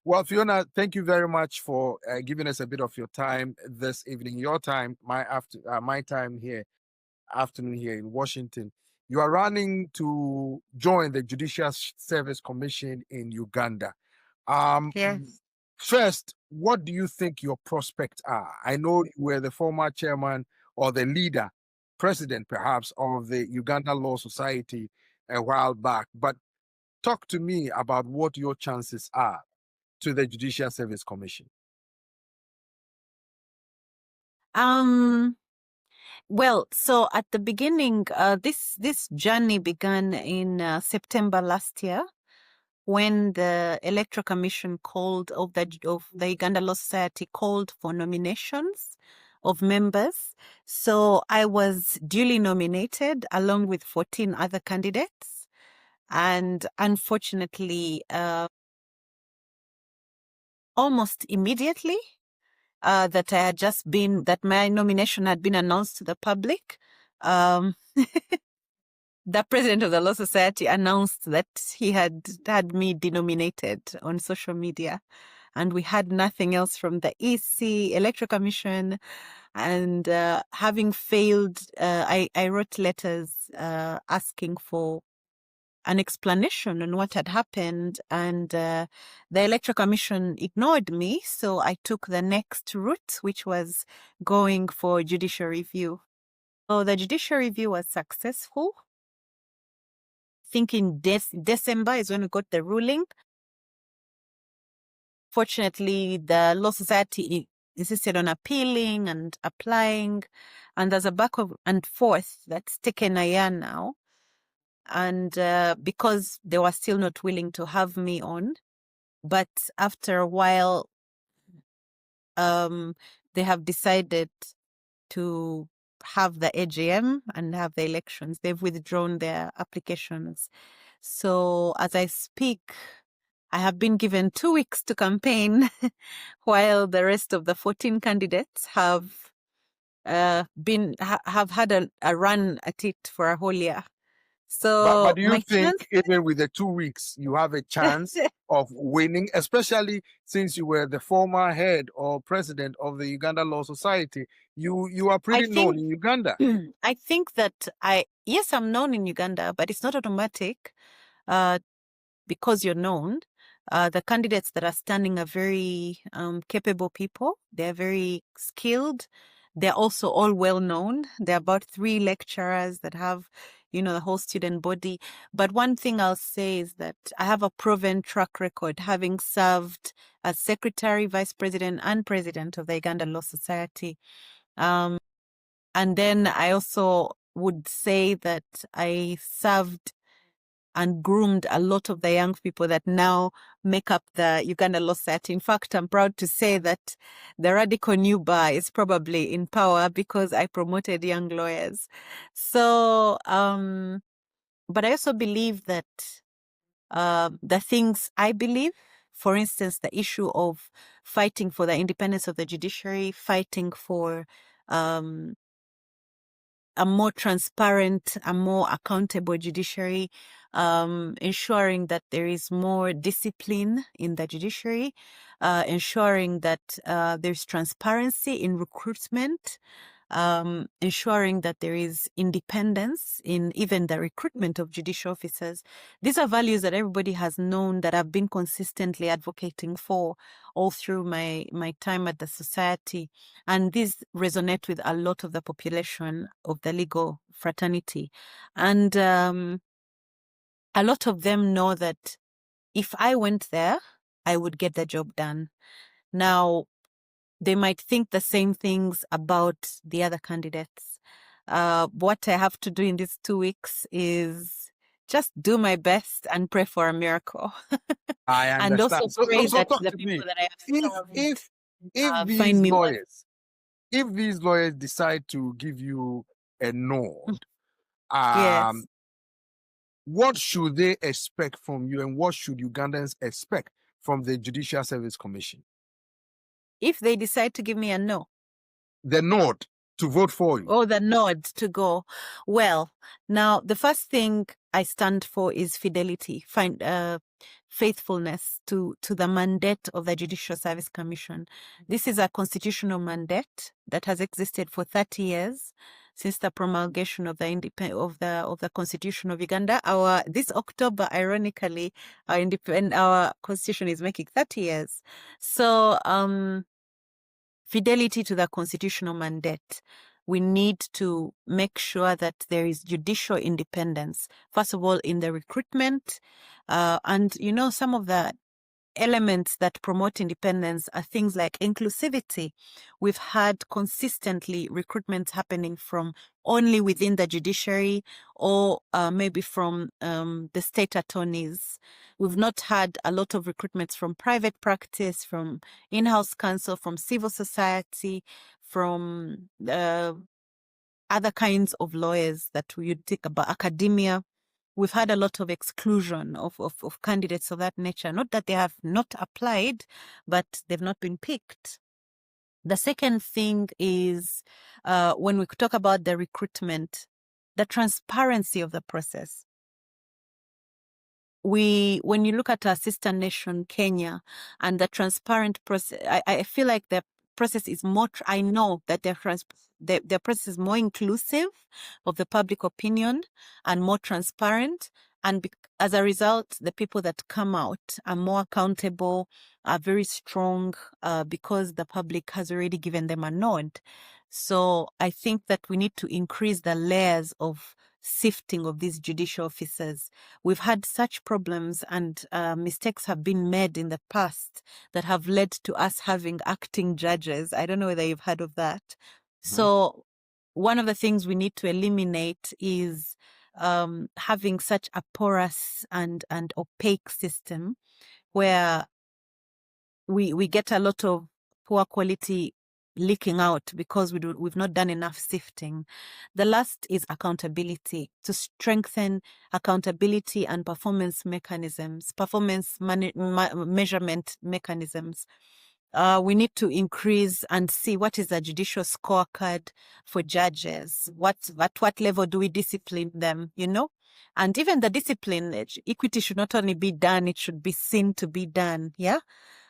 Well, Pheona, thank you very much for giving us a bit of your time this evening. Your time, my time here, afternoon here in Washington. You are running to join the Judicial Service Commission in Uganda. Um, Yes. First, what do you think your prospects are? I know you were the former chairman or the leader, president perhaps, of the Uganda Law Society a while back, but talk to me about what your chances are to the Judicial Service Commission. Well, so at the beginning, this journey began in September last year, when the Electoral Commission of the Uganda Law Society called for nominations of members. So I was duly nominated along with 14 other candidates, and unfortunately, almost immediately, that my nomination had been announced to the public. The president of the Law Society announced that he had me denominated on social media, and we had nothing else from the EC, Electoral Commission, and having failed, I wrote letters asking for an explanation on what had happened, and the Electoral Commission ignored me, so I took the next route, which was going for judicial review. So the judicial review was successful. I think in December is when we got the ruling. Fortunately, the Law Society insisted on appealing and applying, and there's a back and forth that's taken a year now. And because they were still not willing to have me on, but after a while, they have decided to have the AGM and have the elections. They've withdrawn their applications. So as I speak, I have been given 2 weeks to campaign, while the rest of the 14 candidates have had a run at it for a whole year. So But do you think even with the 2 weeks, you have a chance of winning, especially since you were the former head or president of the Uganda Law Society? You are pretty known in Uganda. I think that yes, I'm known in Uganda, but it's not automatic because you're known. The candidates that are standing are very capable people. They're very skilled. They're also all well known. There are about 3 lecturers that have, the whole student body. But one thing I'll say is that I have a proven track record, having served as secretary, vice president, and president of the Uganda Law Society. And then I also would say that I served and groomed a lot of the young people that now make up the Uganda Law Society. In fact, I'm proud to say that the radical new bar is probably in power because I promoted young lawyers. So, but I also believe that the things I believe, for instance, the issue of fighting for the independence of the judiciary, fighting for a more transparent, a more accountable judiciary, ensuring that there is more discipline in the judiciary, ensuring that there's transparency in recruitment, ensuring that there is independence in even the recruitment of judicial officers. These are values that everybody has known, that I've been consistently advocating for all through my time at the society. And these resonate with a lot of the population of the legal fraternity. And a lot of them know that if I went there, I would get the job done. Now, they might think the same things about the other candidates. What I have to do in these 2 weeks is just do my best and pray for a miracle. I understand. And also pray that the people that I have served, if these lawyers decide to give you a nod, yes, what should they expect from you, and what should Ugandans expect from the Judicial Service Commission? If they decide to give me a no. The nod to vote for you. Oh, the nod to go. Well, now the first thing I stand for is fidelity, faithfulness to the mandate of the Judicial Service Commission. This is a constitutional mandate that has existed for 30 years since the promulgation of the Constitution of Uganda. This October, ironically, our constitution is making 30 years. So fidelity to the constitutional mandate. We need to make sure that there is judicial independence, first of all, in the recruitment. And, some of the elements that promote independence are things like inclusivity. We've had consistently recruitments happening from only within the judiciary or maybe from the state attorneys. We've not had a lot of recruitments from private practice, from in-house counsel, from civil society, from other kinds of lawyers that you'd think about, academia. We've had a lot of exclusion of candidates of that nature. Not that they have not applied, but they've not been picked. The second thing is when we talk about the recruitment, the transparency of the process. When you look at our sister nation, Kenya, and the transparent process, I feel like the process is more, I know that their process is more inclusive of the public opinion and more transparent. And as a result, the people that come out are more accountable, are very strong because the public has already given them a nod. So I think that we need to increase the layers of sifting of these judicial officers. We've had such problems and mistakes have been made in the past that have led to us having acting judges. I don't know whether you've heard of that. So one of the things we need to eliminate is having such a porous and opaque system where we get a lot of poor quality leaking out because we've not done enough sifting. The last is accountability, to strengthen accountability and performance mechanisms, measurement mechanisms. We need to increase and see what is the judicial scorecard for judges. At what level do we discipline them, And even the discipline, equity should not only be done, it should be seen to be done, yeah?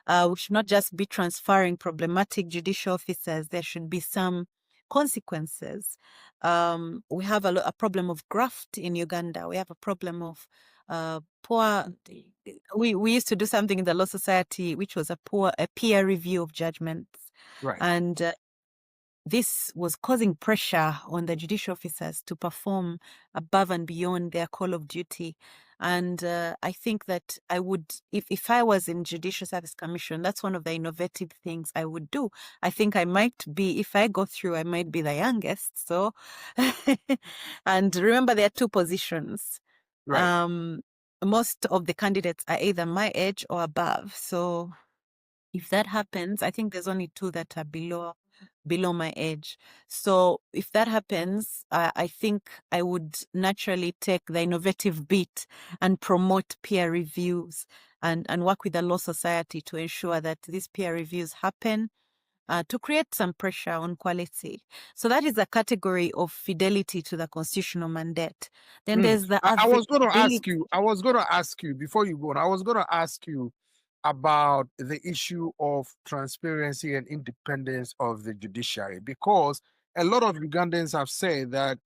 We should not just be transferring problematic judicial officers. There should be some consequences. We have a problem of graft in Uganda. We have a problem of poor. We used to do something in the Law Society, which was a peer review of judgments, Right. and this was causing pressure on the judicial officers to perform above and beyond their call of duty. And I think that I would, if I was in Judicial Service Commission, that's one of the innovative things I would do. I think I might be, if I go through, I might be the youngest. So, and remember, there are two positions. Right. Most of the candidates are either my age or above. So if that happens, I think there's only two that are below my age. So if that happens, I think I would naturally take the innovative beat and promote peer reviews and work with the Law Society to ensure that these peer reviews happen, to create some pressure on quality. So that is a category of fidelity to the constitutional mandate. Then there's the I was going to ask you before you go on, I was going to ask you about the issue of transparency and independence of the judiciary, because a lot of Ugandans have said that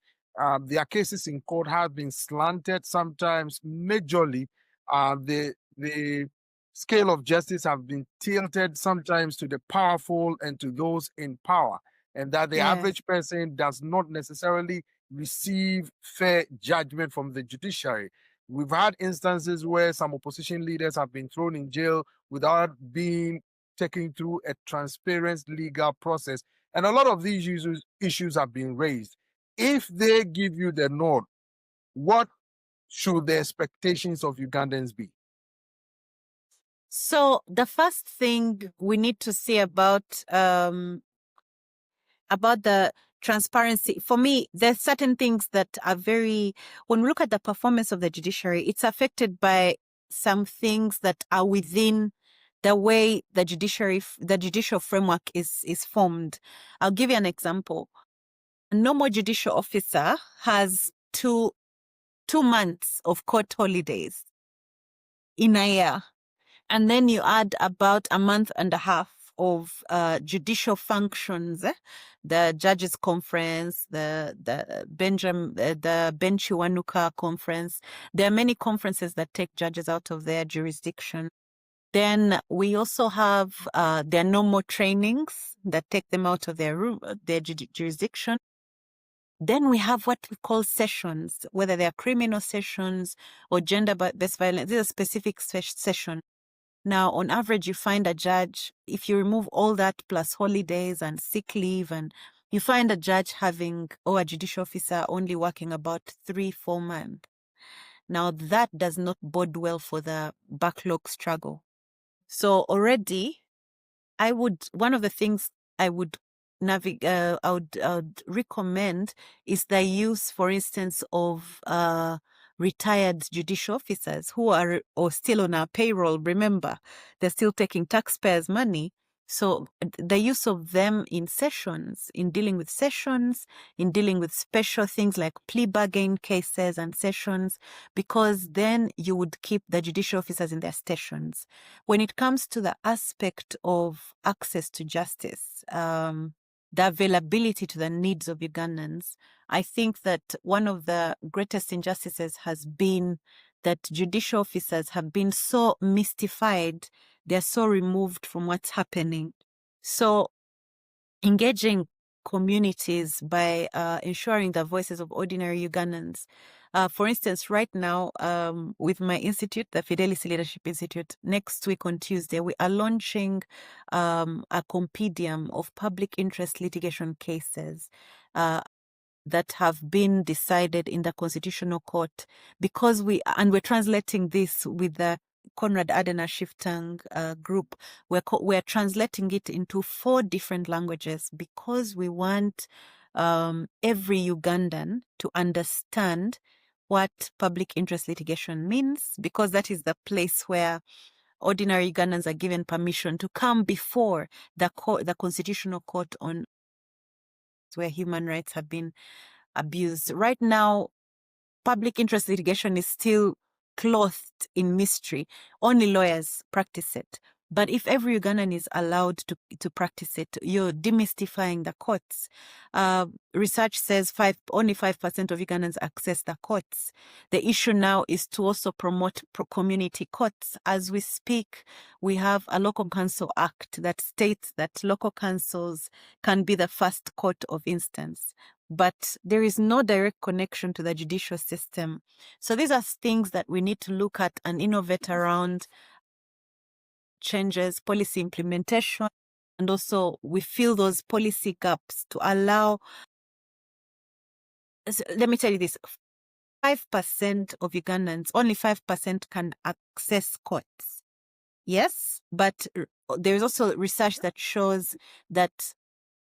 their cases in court have been slanted, sometimes majorly. The scale of justice have been tilted sometimes to the powerful and to those in power, and that the average person does not necessarily receive fair judgment from the judiciary. We've had instances where some opposition leaders have been thrown in jail without being taken through a transparent legal process. And a lot of these issues have been raised. If they give you the nod, what should the expectations of Ugandans be? So the first thing we need to say about the transparency, for me, there's certain things that are when we look at the performance of the judiciary, it's affected by some things that are within the way the judicial framework is formed. I'll give you an example. A normal judicial officer has two 2 months of court holidays in a year. And then you add about a month and a half of judicial functions, the judges conference, the Benchiwanuka conference. There are many conferences that take judges out of their jurisdiction. Then we also have their normal trainings that take them out of their jurisdiction. Then we have what we call sessions, whether they are criminal sessions or gender-based violence. These are specific sessions. Now, on average, you find a judge, if you remove all that plus holidays and sick leave, and you find a judge having, or a judicial officer only working about 3-4 months. Now, that does not bode well for the backlog struggle. So already, one of the things I would recommend is the use, for instance, of retired judicial officers who are or still on our payroll. Remember, they're still taking taxpayers' money. So the use of them in sessions, in dealing with sessions, in dealing with special things like plea bargain cases and sessions, because then you would keep the judicial officers in their stations. When it comes to the aspect of access to justice, the availability to the needs of Ugandans, I think that one of the greatest injustices has been that judicial officers have been so mystified, they're so removed from what's happening. So engaging communities by ensuring the voices of ordinary Ugandans. For instance, right now, with my institute, the Fidelis Leadership Institute, next week on Tuesday, we are launching a compendium of public interest litigation cases that have been decided in the Constitutional Court, because we're translating this with the Conrad Adener Shiftang group. We're translating it into 4 different languages because we want every Ugandan to understand what public interest litigation means, because that is the place where ordinary Ugandans are given permission to come before the Constitutional Court on where human rights have been abused. Right now, public interest litigation is still clothed in mystery. Only lawyers practice it. But if every Ugandan is allowed to practice it, you're demystifying the courts. Research says only 5% of Ugandans access the courts. The issue now is to also promote community courts. As we speak, we have a Local Council Act that states that local councils can be the first court of instance. But there is no direct connection to the judicial system. So these are things that we need to look at and innovate around. Changes, policy implementation, and also we fill those policy gaps to allow. Let me tell you this, 5% of Ugandans, only 5% can access courts. Yes, but there's also research that shows that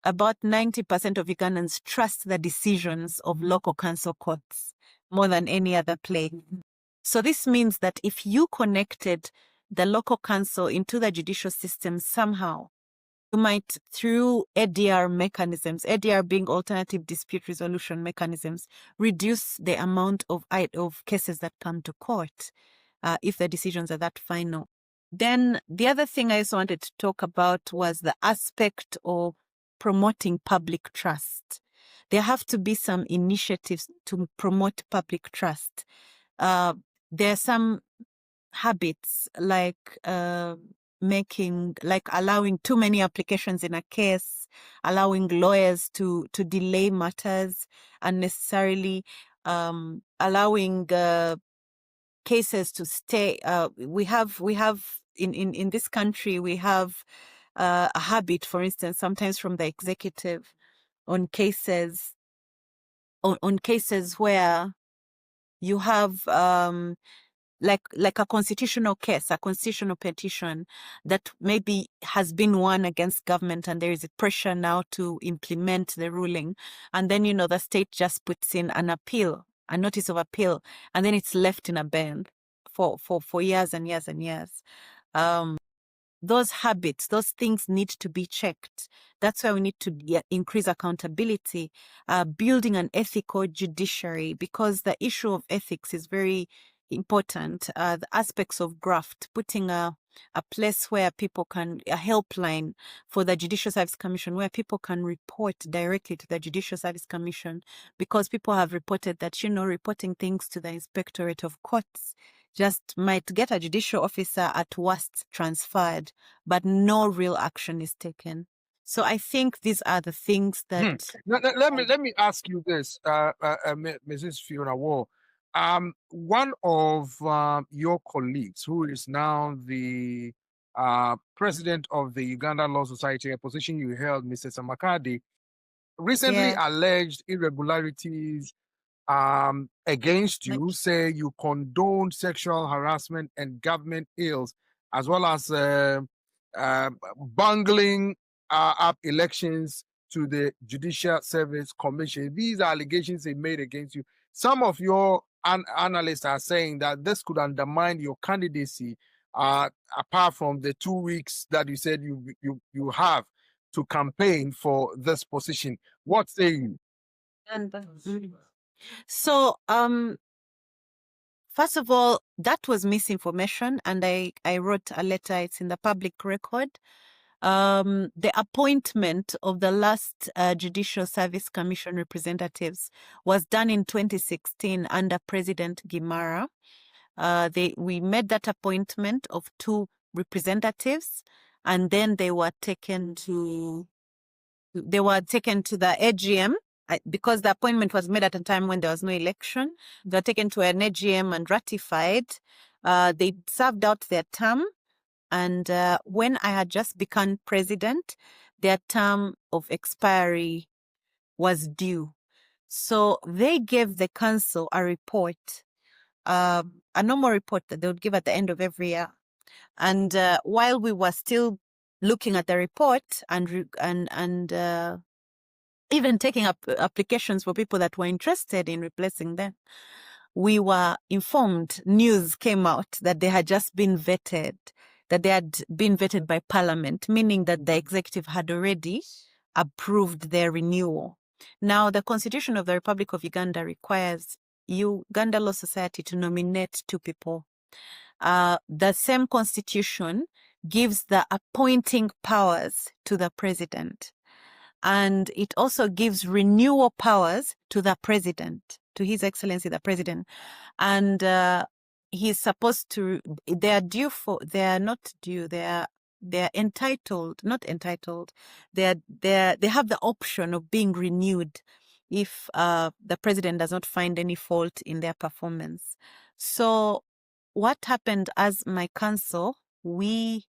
about 90% of Ugandans trust the decisions of local council courts more than any other place. So this means that if you connected the local council into the judicial system somehow, you might, through ADR mechanisms, ADR being alternative dispute resolution mechanisms, reduce the amount of cases that come to court if the decisions are that final. Then the other thing I also wanted to talk about was the aspect of promoting public trust. There have to be some initiatives to promote public trust. There are some habits like allowing too many applications in a case, allowing lawyers to delay matters unnecessarily, allowing cases to stay. We have in this country, we have a habit, for instance, sometimes from the executive on cases where you have like a constitutional case, a constitutional petition that maybe has been won against government, and there is a pressure now to implement the ruling. And then, the state just puts in an appeal, a notice of appeal, and then it's left in a band for years and years and years. those habits, those things need to be checked. That's why we need to increase accountability, building an ethical judiciary, because the issue of ethics is very important. The aspects of graft, putting a place where people can, a helpline for the Judicial Service Commission, where people can report directly to the Judicial Service Commission, because people have reported that, reporting things to the Inspectorate of Courts just might get a judicial officer at worst transferred, but no real action is taken. So I think these are the things that. Let me ask you this, Mrs. Pheona Wall. One of your colleagues, who is now the president of the Uganda Law Society, a position you held, Mr. Samakadi, recently alleged irregularities against you, say you condoned sexual harassment and government ills, as well as bungling up elections to the Judicial Service Commission. These are allegations they made against you. Some of your analysts are saying that this could undermine your candidacy, apart from the 2 weeks that you said you have to campaign for this position. What say you? So, first of all, that was misinformation, and I wrote a letter. It's in the public record. The appointment of the last Judicial Service Commission representatives was done in 2016 under President Gimara. We made that appointment of 2 representatives, and then they were taken to the AGM. Because the appointment was made at a time when there was no election. They were taken to an AGM and ratified. They served out their term. And when I had just become president, their term of expiry was due. So they gave the council a report, a normal report that they would give at the end of every year. And while we were still looking at the report and even taking up applications for people that were interested in replacing them, we were informed, news came out that they had just been vetted, that they had been vetted by Parliament, meaning that the executive had already approved their renewal. Now, the Constitution of the Republic of Uganda requires Uganda Law Society to nominate 2 people. The same Constitution gives the appointing powers to the president. And it also gives renewal powers to the president, to His Excellency the President. And he's supposed to, they are entitled, they have the option of being renewed if the president does not find any fault in their performance. So what happened, as my council, we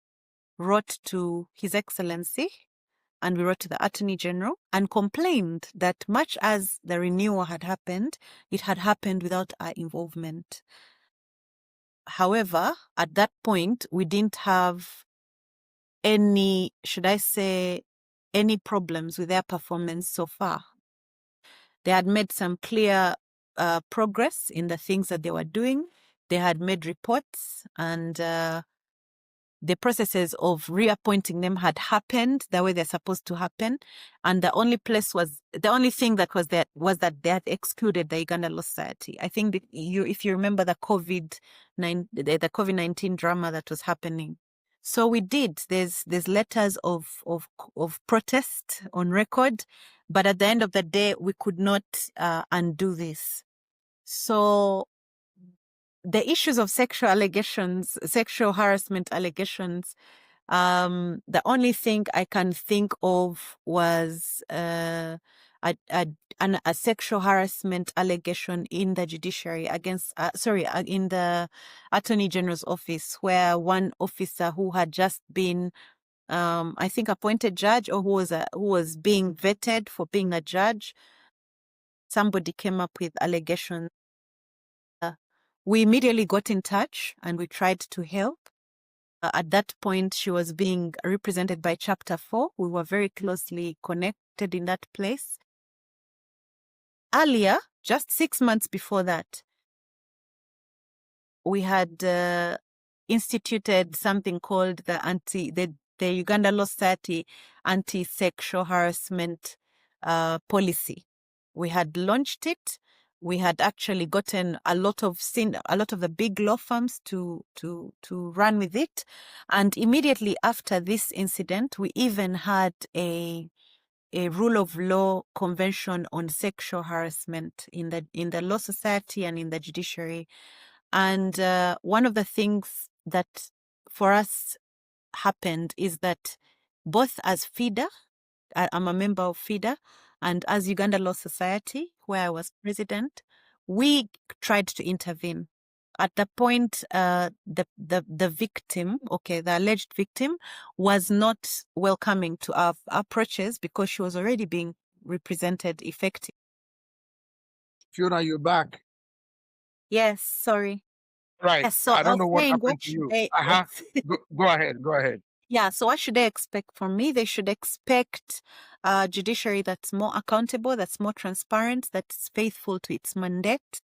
wrote to His Excellency and we wrote to the Attorney General and complained that much as the renewal had happened, it had happened without our involvement. However, at that point, we didn't have any, any problems with their performance so far. They had made some clear progress in the things that they were doing. They had made reports, and the processes of reappointing them had happened the way they're supposed to happen. And the only thing that was there was that they had excluded the Uganda Law Society. I think if you remember the COVID-19 drama that was happening. So we did. There's letters of protest on record, but at the end of the day, we could not undo this. So the issues of sexual harassment allegations, the only thing I can think of was a sexual harassment allegation in the Judiciary against, in the Attorney General's office, where one officer who had just been, I think, appointed judge, or who was being vetted for being a judge, somebody came up with allegations. We immediately got in touch and we tried to help. At that point, she was being represented by Chapter 4. We were very closely connected in that place. Earlier, just 6 months before that, we had instituted something called the Uganda Law Society anti-sexual harassment policy. We had launched it. We had actually gotten a lot of the big law firms to run with it, and immediately after this incident, we even had a rule of law convention on sexual harassment in the law society and in the judiciary. And one of the things that for us happened is that both as FIDA, I'm a member of FIDA, and as Uganda Law Society, where I was president, we tried to intervene. At the point, the victim, the alleged victim, was not welcoming to our approaches because she was already being represented effectively. Pheona, you're back. Yes, sorry. Right. Yes, so I I don't was know what saying, what happened to should you. they? Go ahead. Go ahead. Yeah, so what should they expect from me? They should expect a judiciary that's more accountable, that's more transparent, that's faithful to its mandate,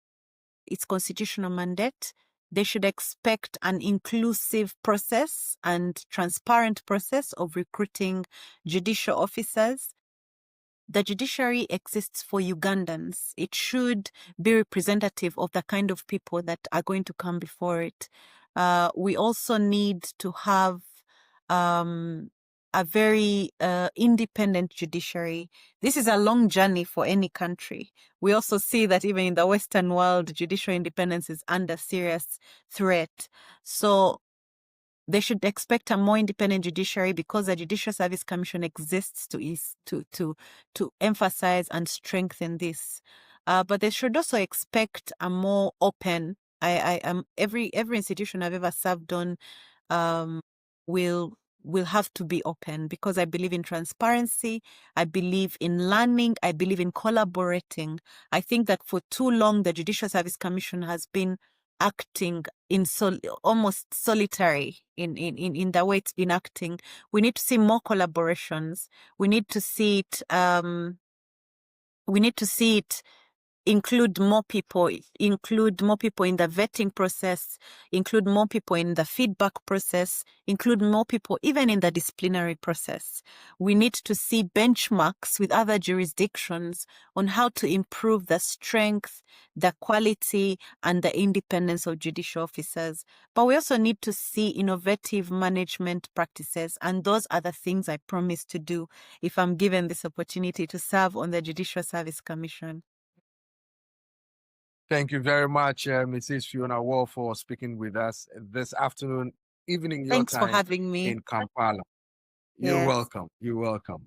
its constitutional mandate. They should expect an inclusive process and transparent process of recruiting judicial officers. The judiciary exists for Ugandans. It should be representative of the kind of people that are going to come before it. We also need to have a very independent judiciary. This is a long journey for any country. We also see that even in the Western world, judicial independence is under serious threat. So they should expect a more independent judiciary because the Judicial Service Commission exists to emphasize and strengthen this. But they should also expect a more open. I am every institution I've ever served on will have to be open because I believe in transparency. I believe in learning. I believe in collaborating. I think that for too long the Judicial Service Commission has been acting in almost solitary in the way it's been acting. We need to see more collaborations. We need to see it include more people in the vetting process, include more people in the feedback process, include more people even in the disciplinary process. We need to see benchmarks with other jurisdictions on how to improve the strength, the quality, and the independence of judicial officers. But we also need to see innovative management practices, and those are the things I promise to do if I'm given this opportunity to serve on the Judicial Service Commission. Thank you very much, Mrs. Pheona Wall, for speaking with us this afternoon, evening your Thanks for time having me. in Kampala. You're Yes. welcome. You're welcome.